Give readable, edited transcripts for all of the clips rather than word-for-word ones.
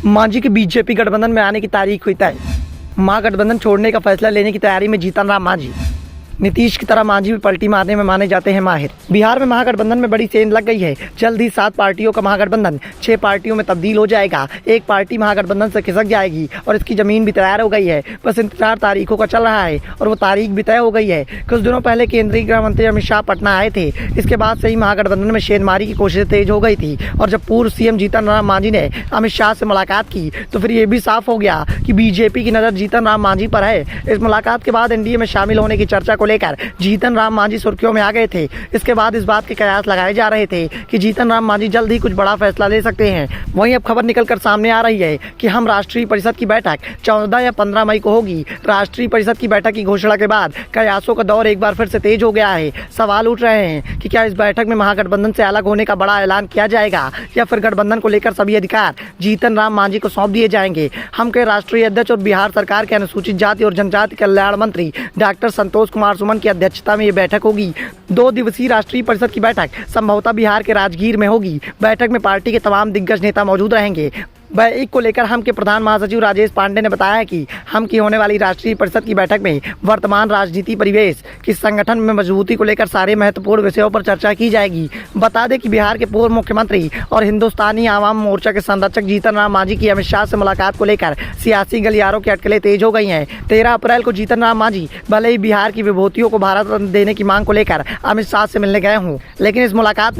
मांझी के बीजेपी गठबंधन में आने की तारीख हुई तय। महागठबंधन छोड़ने का फैसला लेने की तैयारी में जीतन राम मांझी। नीतीश की तरह मांझी भी पलटी मारने में माने जाते हैं माहिर। बिहार में महागठबंधन में बड़ी सेंध लग गई है। जल्द ही 7 पार्टियों का महागठबंधन 6 पार्टियों में तब्दील हो जाएगा। एक पार्टी महागठबंधन से खिसक जाएगी और इसकी जमीन भी तैयार हो गई है। बस इंतजार तारीखों का चल रहा है और वो तारीख भी तय हो गई है। कुछ दिनों पहले केंद्रीय गृह मंत्री अमित शाह पटना आए थे। इसके बाद से ही महागठबंधन में शेरमारी की कोशिश तेज हो गई थी और जब पूर्व सीएम जीतन राम मांझी ने अमित शाह से मुलाकात की तो फिर ये भी साफ हो गया कि बीजेपी की नज़र जीतन राम मांझी पर है। इस मुलाकात के बाद एनडीए में शामिल होने की चर्चा को लेकर जीतन राम मांझी सुर्खियों में आ गए थे। इसके बाद इस बात के कयास लगाए जा रहे थे कि जीतन राम मांझी जल्द ही कुछ बड़ा फैसला ले सकते हैं। वहीं अब खबर निकलकर सामने आ रही है कि हम राष्ट्रीय परिषद की बैठक 14 या 15 मई को होगी। राष्ट्रीय परिषद की बैठक की घोषणा के बाद कयासों का दौर एक बार फिर से तेज हो गया है। सवाल उठ रहे हैं कि क्या इस बैठक में महागठबंधन से अलग होने का बड़ा ऐलान किया जाएगा या फिर गठबंधन को लेकर सभी अधिकार जीतन राम मांझी को सौंप दिए जाएंगे। हम के राष्ट्रीय अध्यक्ष और बिहार सरकार के अनुसूचित जाति और जनजाति कल्याण मंत्री डॉक्टर संतोष कुमार सुमन की अध्यक्षता में ये बैठक होगी। 2 दिवसीय राष्ट्रीय परिषद की बैठक संभवतः बिहार के राजगीर में होगी। बैठक में पार्टी के तमाम दिग्गज नेता मौजूद रहेंगे। बैठक को लेकर हम के प्रधान महासचिव राजेश पांडे ने बताया कि हम की होने वाली राष्ट्रीय परिषद की बैठक में वर्तमान राजनीति परिवेश की संगठन में मजबूती को लेकर सारे महत्वपूर्ण विषयों पर चर्चा की जाएगी। बता दें कि बिहार के पूर्व मुख्यमंत्री और हिंदुस्तानी आवाम मोर्चा के संरक्षक जीतन राम मांझी की अमित शाह से मुलाकात को लेकर सियासी गलियारों की अटकलें तेज हो गई हैं। 13 अप्रैल को जीतन राम मांझी भले ही बिहार की विभूतियों को भारत रत्न देने की मांग को लेकर अमित शाह से मिलने गए हों, लेकिन इस मुलाकात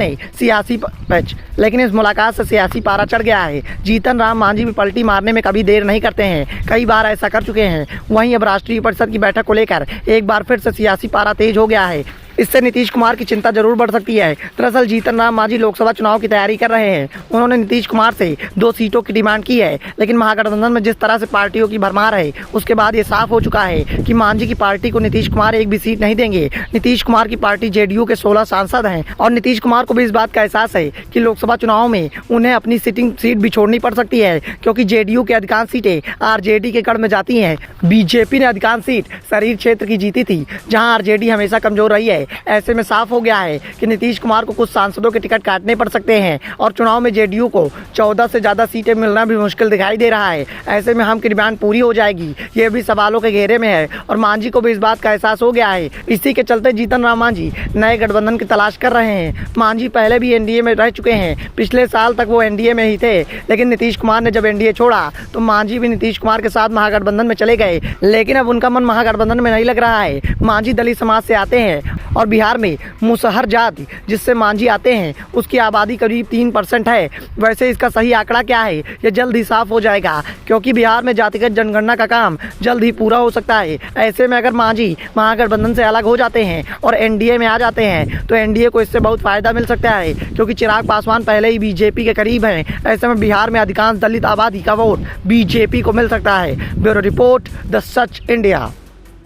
से सियासी पारा चढ़ गया है। जीतन राम मांझी भी पलटी मारने में कभी देर नहीं करते हैं, कई बार ऐसा कर चुके हैं। वहीं अब राष्ट्रीय परिषद की बैठक को लेकर एक बार फिर से सियासी पारा तेज हो गया है। इससे नीतीश कुमार की चिंता जरूर बढ़ सकती है। दरअसल जीतन राम मांझी लोकसभा चुनाव की तैयारी कर रहे हैं। उन्होंने नीतीश कुमार से 2 सीटों की डिमांड की है, लेकिन महागठबंधन में जिस तरह से पार्टियों की भरमार है उसके बाद ये साफ हो चुका है कि मांझी की पार्टी को नीतीश कुमार एक भी सीट नहीं देंगे। नीतीश कुमार की पार्टी जेडीयू के 16 सांसद हैं और नीतीश कुमार को भी इस बात का एहसास है कि लोकसभा चुनाव में उन्हें अपनी सिटिंग सीट भी छोड़नी पड़ सकती है, क्योंकि जेडीयू की अधिकांश सीटें आरजेडी के गढ़ में जाती हैं। बीजेपी ने अधिकांश सीट शरीर क्षेत्र की जीती थी, जहाँ आरजेडी हमेशा कमजोर रही है। ऐसे में साफ हो गया है कि नीतीश कुमार को कुछ सांसदों के टिकट काटने पड़ सकते हैं और चुनाव में जेडीयू को 14 से ज्यादा सीटें मिलना भी मुश्किल दिखाई दे रहा है। ऐसे में हम की डिमांड पूरी हो जाएगी, ये भी सवालों के घेरे में है और मांझी को भी इस बात का एहसास हो गया है। इसी के चलते जीतन राम मांझी नए गठबंधन की तलाश कर रहे हैं। मांझी पहले भी एनडीए में रह चुके हैं, पिछले साल तक वो एनडीए में ही थे, लेकिन नीतीश कुमार ने जब एनडीए छोड़ा तो मांझी भी नीतीश कुमार के साथ महागठबंधन में चले गए, लेकिन अब उनका मन महागठबंधन में नहीं लग रहा है। मांझी दलित समाज से आते हैं और बिहार में मुसहर जाति जिससे मांझी आते हैं उसकी आबादी करीब 3% है। वैसे इसका सही आंकड़ा क्या है ये जल्द ही साफ हो जाएगा, क्योंकि बिहार में जातिगत जनगणना का काम जल्द ही पूरा हो सकता है। ऐसे में अगर मांझी महागठबंधन से अलग हो जाते हैं और एनडीए में आ जाते हैं तो एनडीए को इससे बहुत फायदा मिल सकता है, क्योंकि चिराग पासवान पहले ही बीजेपी के करीब हैं। ऐसे में बिहार में अधिकांश दलित आबादी का वोट बीजेपी को मिल सकता है। Bureau report, the such India.